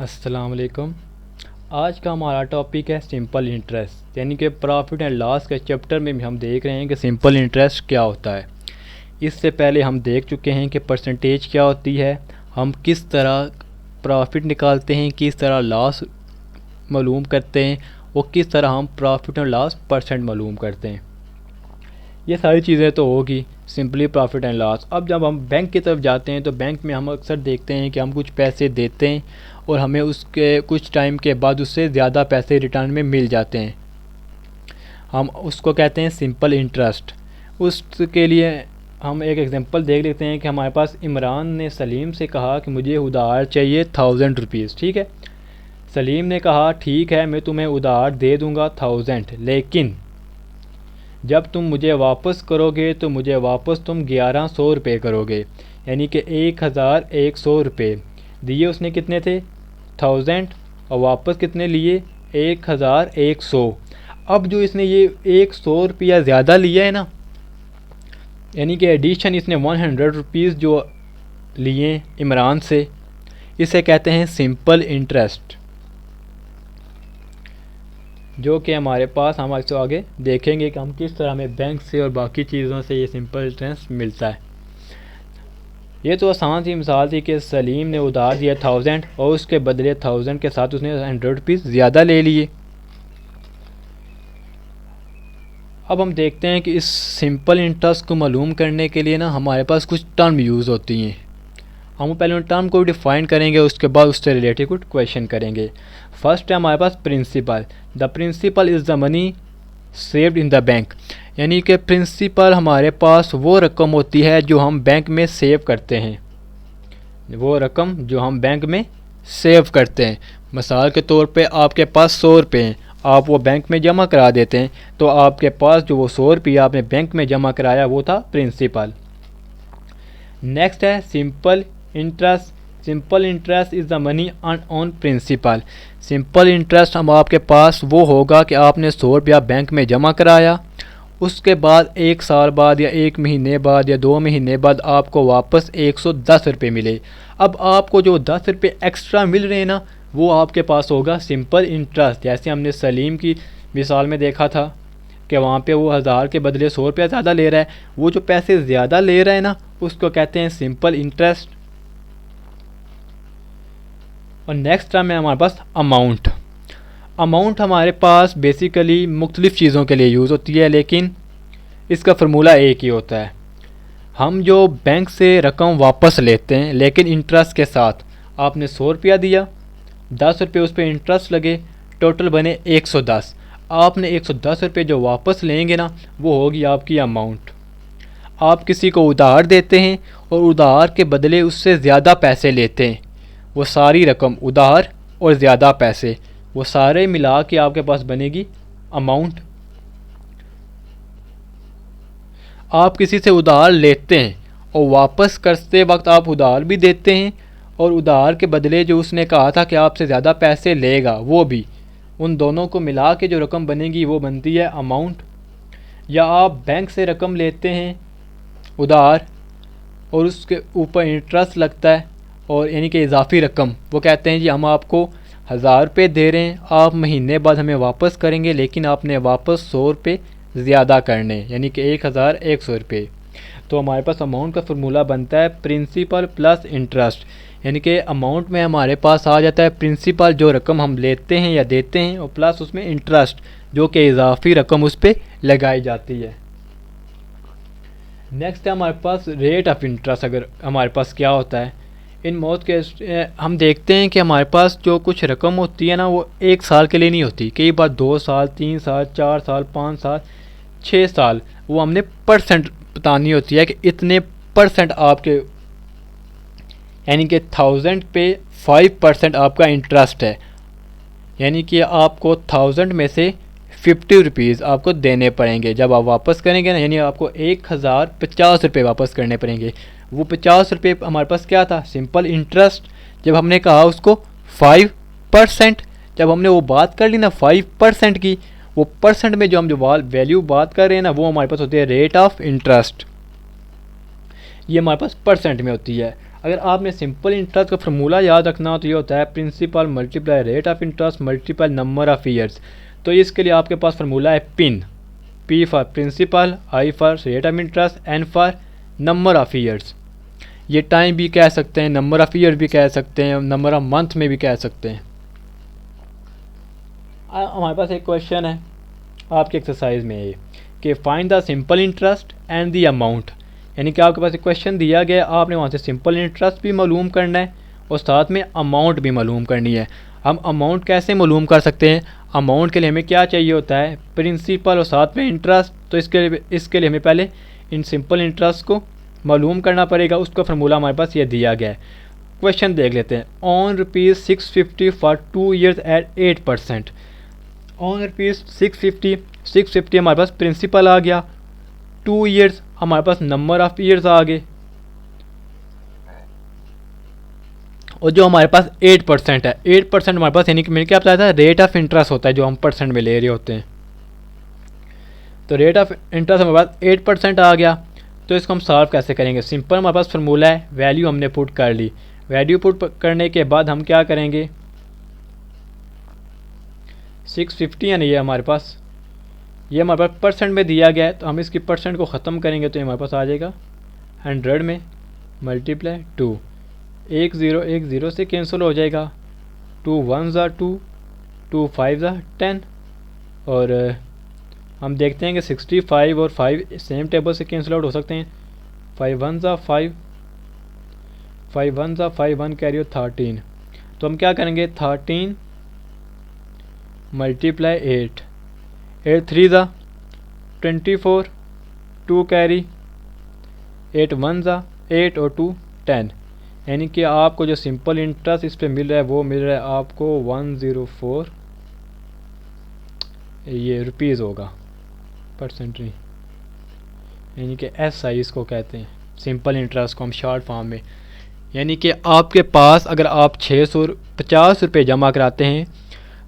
अस्सलाम वालेकुम। आज का हमारा टॉपिक है सिंपल इंटरेस्ट, यानी कि प्रॉफिट एंड लॉस के चैप्टर में भी हम देख रहे हैं कि सिंपल इंटरेस्ट क्या होता है। इससे पहले हम देख चुके हैं कि परसेंटेज क्या होती है, हम किस तरह प्रॉफिट निकालते हैं, किस तरह लॉस मालूम करते हैं और किस तरह हम प्रॉफिट एंड लॉस परसेंट मालूम करते हैं। ये सारी चीज़ें तो होगी सिंपली प्रॉफिट एंड लॉस। अब जब हम बैंक की तरफ जाते हैं तो बैंक में हम अक्सर देखते हैं कि हम कुछ पैसे देते हैं और हमें उसके कुछ टाइम के बाद उससे ज़्यादा पैसे रिटर्न में मिल जाते हैं। हम उसको कहते हैं सिंपल इंटरेस्ट। उसके लिए हम एक एग्जांपल देख लेते हैं कि हमारे पास इमरान ने सलीम से कहा कि मुझे उधार चाहिए 1000 रुपीज़। ठीक है, सलीम ने कहा ठीक है मैं तुम्हें उधार दे दूँगा 1000, लेकिन जब तुम मुझे वापस करोगे तो मुझे वापस तुम 1100 रुपये करोगे, यानी कि 1100 रुपये दिए। उसने कितने थे 1000 और वापस कितने लिए 1100। अब जो इसने ये 100 रुपया ज़्यादा लिया है ना, यानी कि एडिशन इसने 100 रुपीज़ जो लिए इमरान से, इसे कहते हैं सिंपल इंटरेस्ट, जो कि हमारे पास हम इसको आगे देखेंगे कि हम किस तरह हमें बैंक से और बाकी चीज़ों से ये सिंपल इंटरेस्ट मिलता है। ये तो आसान सी मिसाल थी कि सलीम ने उधार दिया 1000 और उसके बदले 1000 के साथ उसने 100 रुपीज़ ज़्यादा ले लिए। अब हम देखते हैं कि इस सिंपल इंटरेस्ट को मालूम करने के लिए ना हमारे पास कुछ टर्म यूज़ होती हैं। हम पहले उन टर्म को डिफ़ाइन करेंगे, उसके बाद उससे रिलेटेड कुछ क्वेश्चन करेंगे। फर्स्ट है हमारे पास principal. The principal is the money saved in the bank, यानी कि प्रिंसिपल हमारे पास वो रकम होती है जो हम बैंक में सेव करते हैं, वो रकम जो हम बैंक में सेव करते हैं। मिसाल के तौर पे आपके पास 100 रुपये हैं, आप वो बैंक में जमा करा देते हैं, तो आपके पास जो वो 100 रुपया आपने बैंक में जमा कराया वो था प्रिंसिपल। नेक्स्ट है simple interest. Simple interest is the money earn on principal. Simple interest हम आपके पास वो होगा कि आपने 100 रुपया बैंक में जमा कराया, उसके बाद 1 साल बाद या 1 महीने बाद या 2 महीने बाद आपको वापस 110 रुपये मिले। अब आपको जो 10 रुपये एक्स्ट्रा मिल रहे हैं ना, वो आपके पास होगा सिंपल इंटरेस्ट। जैसे हमने सलीम की मिसाल में देखा था कि वहाँ पे वो 1000 के बदले 100 रुपया ज़्यादा ले रहा है, वो जो पैसे ज़्यादा ले रहा है ना उसको कहते हैं सिंपल इंटरेस्ट। और नेक्स्ट टर्म है हमारे पास अमाउंट। अमाउंट हमारे पास बेसिकली मुख्तलिफ़ चीज़ों के लिए यूज़ होती है, लेकिन इसका फार्मूला एक ही होता है। हम जो बैंक से रकम वापस लेते हैं लेकिन इंटरेस्ट के साथ, आपने 100 रुपया दिया, 10 रुपये उस पर इंटरेस्ट लगे, टोटल बने 110। आपने 110 रुपये जो वापस लेंगे ना वो होगी आपकी अमाउंट। आप किसी को उधार देते हैं और उधार के बदले उससे ज़्यादा पैसे लेते हैं, वो सारी रकम उधार और ज़्यादा पैसे वो सारे मिला के आपके पास बनेगी अमाउंट। आप किसी से उधार लेते हैं और वापस करते वक्त आप उधार भी देते हैं और उधार के बदले जो उसने कहा था कि आपसे ज़्यादा पैसे लेगा वो भी, उन दोनों को मिला के जो रकम बनेगी वो बनती है अमाउंट। या आप बैंक से रकम लेते हैं उधार और उसके ऊपर इंटरेस्ट लगता है और यानी कि इजाफी रकम, वो कहते हैं जी हम आपको 1000 रुपये दे रहे हैं, आप महीने बाद हमें वापस करेंगे, लेकिन आपने वापस 100 रुपये ज़्यादा करने, यानी कि 1100 रुपये। तो हमारे पास अमाउंट का फार्मूला बनता है प्रिंसिपल प्लस इंटरेस्ट, यानी कि अमाउंट में हमारे पास आ जाता है प्रिंसिपल जो रकम हम लेते हैं या देते हैं, और प्लस उसमें इंटरेस्ट जो कि इजाफी रकम उस पर लगाई जाती है। नेक्स्ट है हमारे पास रेट ऑफ इंटरेस्ट। अगर हमारे पास क्या होता है इन मोस्ट केस, हम देखते हैं कि हमारे पास जो कुछ रकम होती है ना वो 1 साल के लिए नहीं होती, कई बार 2 साल 3 साल 4 साल 5 साल 6 साल, वो हमने परसेंट बतानी होती है कि इतने परसेंट आपके, यानी कि 1000 पे 5% आपका इंटरेस्ट है, यानी कि आपको 1000 में से 50 रुपीज़ आपको देने पड़ेंगे जब आप वापस करेंगे ना, यानी आपको 1050 रुपये वापस करने पड़ेंगे। वो 50 रुपये हमारे पास क्या था सिंपल इंटरेस्ट। जब हमने कहा उसको 5%, जब हमने वो बात कर ली ना 5% की, वो परसेंट में जो हम जो वैल्यू बात कर रहे हैं ना वो हमारे पास होती है रेट ऑफ इंटरेस्ट, ये हमारे पास परसेंट में होती है। अगर आपने सिंपल इंटरेस्ट का फार्मूला याद रखना हो तो ये होता है principal multiply rate of interest multiply number of years. तो इसके लिए आपके पास फार्मूला है pin, P for principal, I for rate of interest, N for number of years. ये टाइम भी कह सकते हैं, नंबर ऑफ़ ईयर भी कह सकते हैं, नंबर ऑफ़ मंथ में भी कह सकते हैं। हमारे पास एक क्वेश्चन है आपकी एक्सरसाइज में ये कि find the simple interest and the amount, यानी कि आपके पास एक क्वेश्चन दिया गया, आपने वहाँ से सिंपल इंटरेस्ट भी मालूम करना है और साथ में अमाउंट भी मालूम करनी है। हम अमाउंट कैसे मालूम कर सकते हैं? अमाउंट के लिए हमें क्या चाहिए होता है? प्रिंसिपल और साथ में इंटरेस्ट। तो इसके लिए हमें पहले इन सिंपल इंटरेस्ट को मालूम करना पड़ेगा। उसका फार्मूला हमारे पास ये दिया गया है। क्वेश्चन देख लेते हैं। On ₹650 for 2 years at 8%। On ₹650 हमारे पास प्रिंसिपल आ गया, 2 ईयर्स हमारे पास नंबर ऑफ़ ईयर्स आ गए, और जो हमारे पास 8% है, 8% हमारे पास, यानी कि मैंने क्या बताया था, रेट ऑफ इंटरेस्ट होता है जो हम परसेंट में ले रहे होते हैं। तो रेट ऑफ इंटरेस्ट हमारे पास 8% आ गया। तो इसको हम सॉल्व कैसे करेंगे? सिंपल हमारे पास फार्मूला है, वैल्यू हमने पुट कर ली। वैल्यू पुट करने के बाद हम क्या करेंगे, 650 यानी ये हमारे पास परसेंट में दिया गया है, तो हम इसकी परसेंट को ख़त्म करेंगे तो ये हमारे पास आ जाएगा 100 में मल्टीप्लाई 2। 1 0 1 0 से कैंसिल हो जाएगा, 2 1 2, 2 5 10, और हम देखते हैं कि 65 और 5 सेम टेबल से कैंसिल आउट हो सकते हैं। 5 1 5, 5 1 5, 1 कैरी 13। तो हम क्या करेंगे, 13 मल्टीप्लाई 8, 8 3 24, 2 कैरी, 8 1 8 और 2 10, यानी कि आपको जो सिंपल इंटरेस्ट इस पे मिल रहा है वो मिल रहा है आपको 104 ये रुपीज़ होगा, परसेंट नहीं, यानी कि SI इसको कहते हैं, सिंपल इंटरेस्ट को हम शॉर्ट फॉर्म में। यानी कि आपके पास अगर आप 650 रुपये जमा कराते हैं,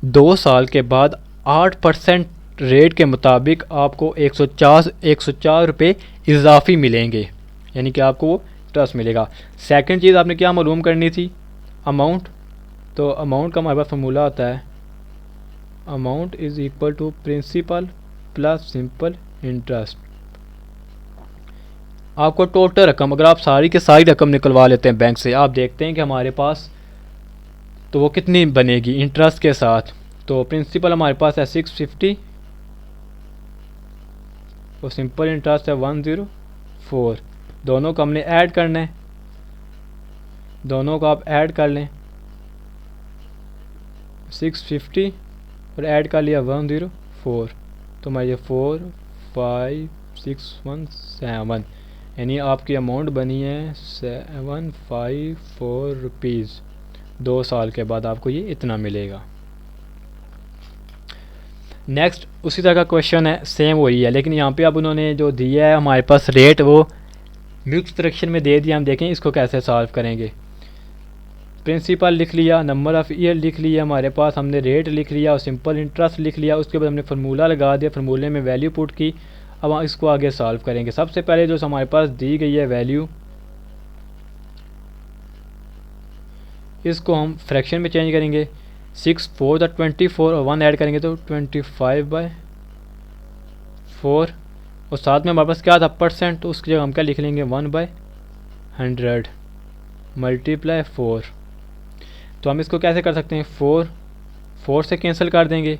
2 साल के बाद 8% रेट के मुताबिक आपको 104 रुपये इजाफी मिलेंगे, यानी कि आपको वो इंटरेस्ट मिलेगा। सेकंड चीज़ आपने क्या मालूम करनी थी, अमाउंट। तो अमाउंट का हमारे पास फार्मूला होता है, amount is equal to principal plus simple interest. आपको टोटल रकम, अगर आप सारी के सारी रकम निकलवा लेते हैं बैंक से, आप देखते हैं कि हमारे पास तो वो कितनी बनेगी इंटरेस्ट के साथ। तो प्रिंसिपल हमारे पास है 650 और सिंपल इंटरेस्ट है 104। दोनों को हमने ऐड करना है, दोनों को आप ऐड कर लें, 650 और ऐड कर लिया 104, तो हमारे 4 5 6 1 7, यानी आपकी अमाउंट बनी है 754 रुपीज़। 2 साल के बाद आपको ये इतना मिलेगा। नेक्स्ट उसी तरह का क्वेश्चन है, सेम वही है, लेकिन यहाँ पे अब उन्होंने जो दिया है हमारे पास रेट वो मिक्स फ्रैक्शन में दे दिया। हम देखें इसको कैसे सॉल्व करेंगे। प्रिंसिपल लिख लिया, नंबर ऑफ़ ईयर लिख लिया हमारे पास, हमने रेट लिख लिया और सिंपल इंटरेस्ट लिख लिया। उसके बाद हमने फार्मूला लगा दिया, फार्मूले में वैल्यू पुट की। अब हम इसको आगे सॉल्व करेंगे। सबसे पहले जो हमारे पास दी गई है वैल्यू, इसको हम फ्रैक्शन में चेंज करेंगे। 6 4 24 और 1 ऐड करेंगे तो 25/4, और साथ में हमारे पास क्या था, परसेंट, तो उसकी जगह हम क्या लिख लेंगे 1/100 मल्टीप्लाई 4। तो हम इसको कैसे कर सकते हैं, 4 से कैंसिल कर देंगे,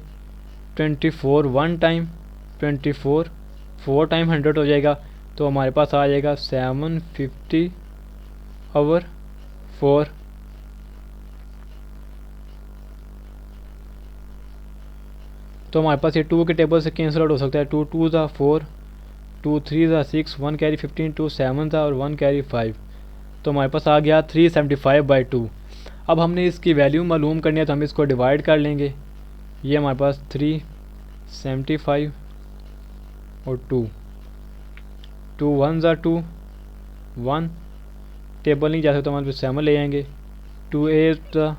24 1 टाइम, 24 4 टाइम 100 हो जाएगा, तो हमारे पास आ जाएगा 750/4। तो हमारे पास ये 2 के टेबल से कैंसिल आउट हो सकता है, 2 2 4, 2 3 6, 1 कैरी 15, 2 7 और 1 कैरी 5, तो हमारे पास आ गया 375/2। अब हमने इसकी वैल्यू मालूम करनी है, तो हम इसको डिवाइड कर लेंगे। ये हमारे पास 375 और 2 1 2, 1 टेबल नहीं जा सकता, हमारे पास 7 ले आएंगे, 2 8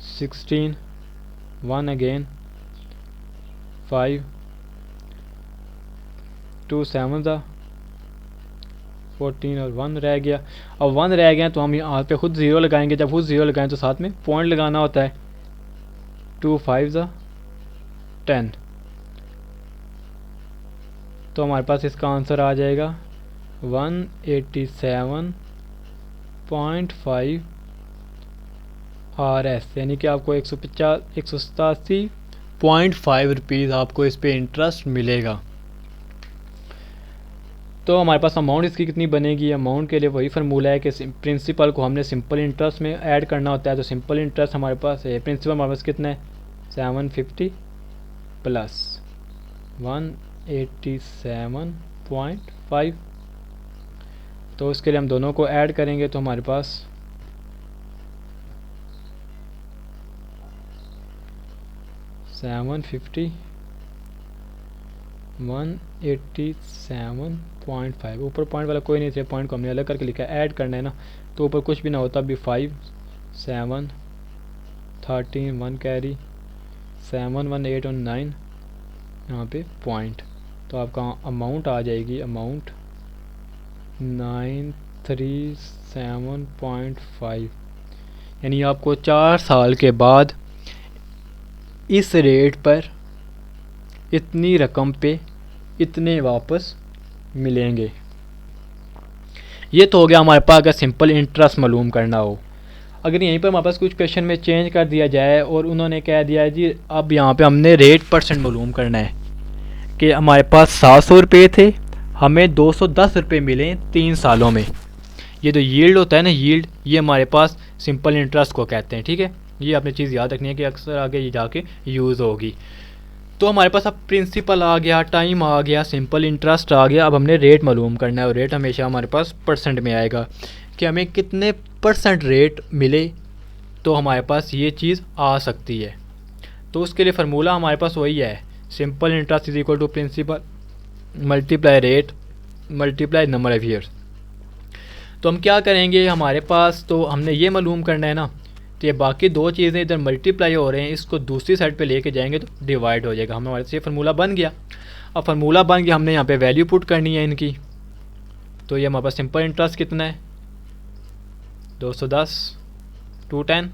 16, 1 अगेन 5, 2 7 14 और 1 रह गया। अब 1 रह गया तो हम यहाँ पे खुद ज़ीरो लगाएंगे। जब खुद ज़ीरो लगाएं तो साथ में पॉइंट लगाना होता है। 2 5 10, तो हमारे पास इसका आंसर आ जाएगा 187.5 RS, यानी कि आपको 187.5 रुपीज़ आपको इस पे इंटरेस्ट मिलेगा। तो हमारे पास अमाउंट इसकी कितनी बनेगी? अमाउंट के लिए वही फार्मूला है कि प्रिंसिपल को हमने सिंपल इंटरेस्ट में ऐड करना होता है। तो सिंपल इंटरेस्ट हमारे पास है, प्रिंसिपल हमारे पास कितना है 750 प्लस 187.5, तो उसके लिए हम दोनों को ऐड करेंगे तो हमारे पास 750 187.5, ऊपर पॉइंट वाला कोई नहीं थे, पॉइंट को हमने अलग करके लिखा है, ऐड करना है ना, तो ऊपर कुछ भी ना होता भी 5 7 13 1 कैरी 7 1 8 और 9 यहाँ पे पॉइंट, तो आपका अमाउंट आ जाएगी अमाउंट 937.5, यानी आपको 4 साल के बाद इस रेट पर इतनी रकम पे इतने वापस मिलेंगे। ये तो हो गया हमारे पास अगर सिंपल इंटरेस्ट मालूम करना हो। अगर यहीं पर हमारे पास कुछ क्वेश्चन में चेंज कर दिया जाए और उन्होंने कह दिया है जी अब यहाँ पे हमने रेट परसेंट मालूम करना है कि हमारे पास 700 रुपये थे, हमें 210 रुपये मिले 3 सालों में। ये जो यील्ड होता है ना, यील्ड, ये हमारे पास सिंपल इंटरेस्ट को कहते हैं। ठीक है, ये आपने चीज़ याद रखनी है कि अक्सर आगे ये जाके यूज़ होगी। तो हमारे पास अब प्रिंसिपल आ गया, टाइम आ गया, सिंपल इंटरेस्ट आ गया। अब हमने रेट मालूम करना है और रेट हमेशा हमारे पास परसेंट में आएगा कि हमें कितने परसेंट रेट मिले तो हमारे पास ये चीज़ आ सकती है। तो उसके लिए फार्मूला हमारे पास वही है, simple interest is equal to principal multiply rate multiply number of years. तो हम क्या करेंगे, हमारे पास तो हमने ये मालूम करना है ना, तो ये बाकी दो चीज़ें इधर मल्टीप्लाई हो रहे हैं, इसको दूसरी साइड पे लेके जाएंगे तो डिवाइड हो जाएगा। हमारे से ये फार्मूला बन गया। अब फार्मूला बन गया, हमने यहाँ पे वैल्यू पुट करनी है इनकी। तो ये हमारे पास सिंपल इंटरेस्ट कितना है 210 210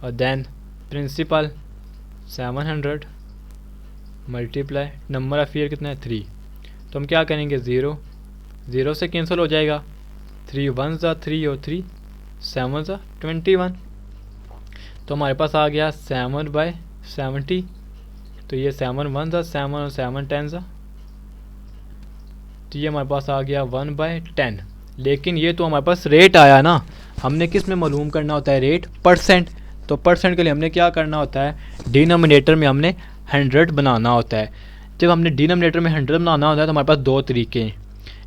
और then principal 700 multiply number of year कितना है 3। तो हम क्या करेंगे 0 0 से कैंसिल हो जाएगा, 3 1 ज़ा 3 और 3 7 ज़ा 21। तो हमारे पास आ गया 7/70। तो ये 7 1 ज़ा 7 और 7 10 ज़ा, तो ये हमारे पास आ गया 1/10। लेकिन ये तो हमारे पास रेट आया ना, हमने किस में मालूम करना होता है रेट परसेंट। तो परसेंट के लिए हमने क्या करना होता है, डिनोमिनेटर में हमने 100 बनाना होता है। जब हमने डिनोमिनेटर में 100 बनाना होता है तो हमारे पास दो तरीके हैं,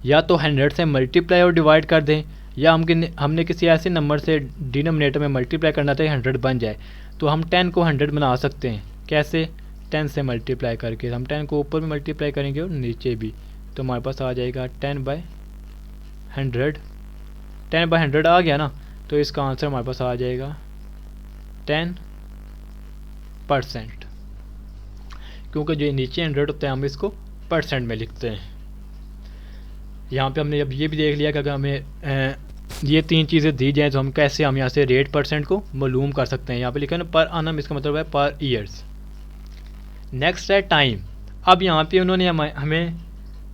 या तो 100 से मल्टीप्लाई और डिवाइड कर दें, या हमने किसी ऐसे नंबर से डिनोमिनेटर में मल्टीप्लाई करना था 100 बन जाए। तो हम 10 को 100 बना सकते हैं, कैसे, 10 से मल्टीप्लाई करके। हम 10 को ऊपर भी मल्टीप्लाई करेंगे और नीचे भी, तो हमारे पास आ जाएगा 10/100। 10/100 आ गया ना, तो इसका आंसर हमारे पास आ जाएगा 10%, क्योंकि जो नीचे 100 होता है हम इसको परसेंट में लिखते हैं। यहाँ पे हमने अब ये भी देख लिया कि अगर हमें ये तीन चीज़ें दी जाएँ तो हम कैसे हम यहाँ से रेट परसेंट को मालूम कर सकते हैं। यहाँ पे लिखा है ना पर annum, इसका मतलब है पर ईयर्स। नेक्स्ट है टाइम। अब यहाँ पे उन्होंने हमें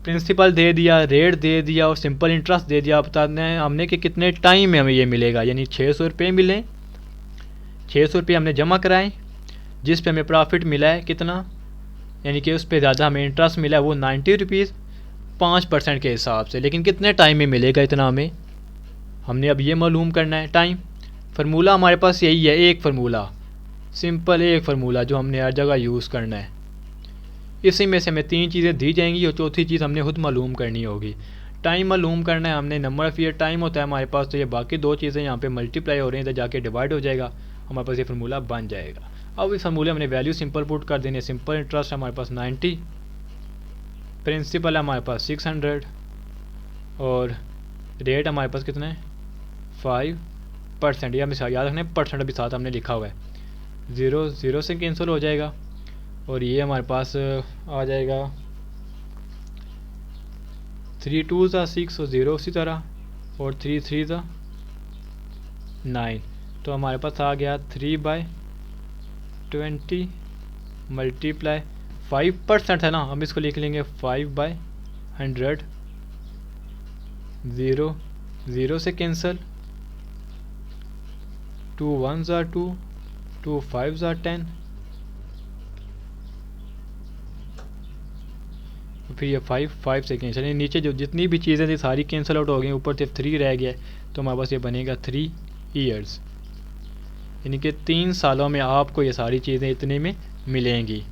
प्रिंसिपल दे दिया, रेट दे दिया और सिंपल इंटरेस्ट दे दिया। बताते हैं हमने कि कितने टाइम में हमें ये मिलेगा, यानी 600 रुपये मिले, 600 रुपये हमने जमा कराएँ, जिस पे हमें प्रॉफिट मिला है कितना, यानी कि उस पर ज़्यादा हमें इंटरेस्ट मिला है वो 90 रुपीज़ 5% के हिसाब से। लेकिन कितने टाइम में मिलेगा इतना हमने अब ये मालूम करना है टाइम। फार्मूला हमारे पास यही है, एक फार्मूला, सिंपल एक फार्मूला जो हमने हर जगह यूज़ करना है। इसी में से हमें तीन चीज़ें दी जाएंगी और चौथी चीज़ हमने खुद मालूम करनी होगी। टाइम मालूम करना है हमने, नंबर ऑफ ईयर टाइम होता है हमारे पास, तो ये बाकी दो चीज़ें यहाँ पे मल्टीप्लाई हो रही हैं, इधर जाके डिवाइड हो जाएगा, हमारे पास ये फार्मूला बन जाएगा। अब इस फार्मूले हमने वैल्यू सिंपल पुट कर देनी है। सिंपल इंटरेस्ट हमारे पास 90, प्रिंसिपल है हमारे पास 600 और रेट हमारे पास कितना है 5%। ये हमें याद रखना है, परसेंट अभी साथ हमने लिखा हुआ है। 0 0 से कैंसिल हो जाएगा और ये हमारे पास आ जाएगा 3 2 ज़ा 6 और 0 उसी तरह, और 3 3 ज़ा 9। तो हमारे पास आ गया 3/20 मल्टीप्लाई 5% है ना, हम इसको लिख लेंगे 5/100। 0 0 से कैंसिल, 2 1 ज़ा 2, 2 5 ज़ा 10, फिर ये 5 5 से कैंसिल, यानी नीचे जो जितनी भी चीज़ें थी सारी कैंसिल आउट हो गई, ऊपर सिर्फ 3 रह गया। तो हमारे पास ये बनेगा 3 ईयर्स, यानी कि 3 सालों में आपको ये सारी चीज़ें इतने में मिलेंगी।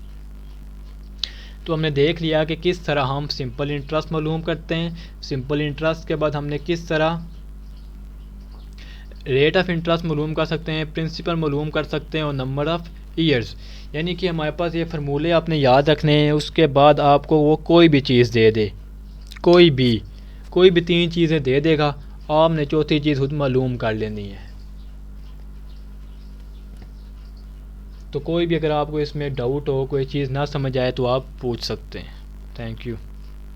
तो हमने देख लिया कि किस तरह हम सिंपल इंटरेस्ट मालूम करते हैं। सिंपल इंटरेस्ट के बाद हमने किस तरह रेट ऑफ इंटरेस्ट मालूम कर सकते हैं, प्रिंसिपल मालूम कर सकते हैं, और नंबर ऑफ़ ईयर्स। यानी कि हमारे पास ये फार्मूले आपने याद रखने हैं। उसके बाद आपको वो कोई भी चीज़ दे दे, कोई भी 3 चीज़ें दे देगा, आपने चौथी चीज़ खुद मालूम कर लेनी है। तो कोई भी अगर आपको इसमें डाउट हो, कोई चीज़ ना समझ आए, तो आप पूछ सकते हैं। Thank you.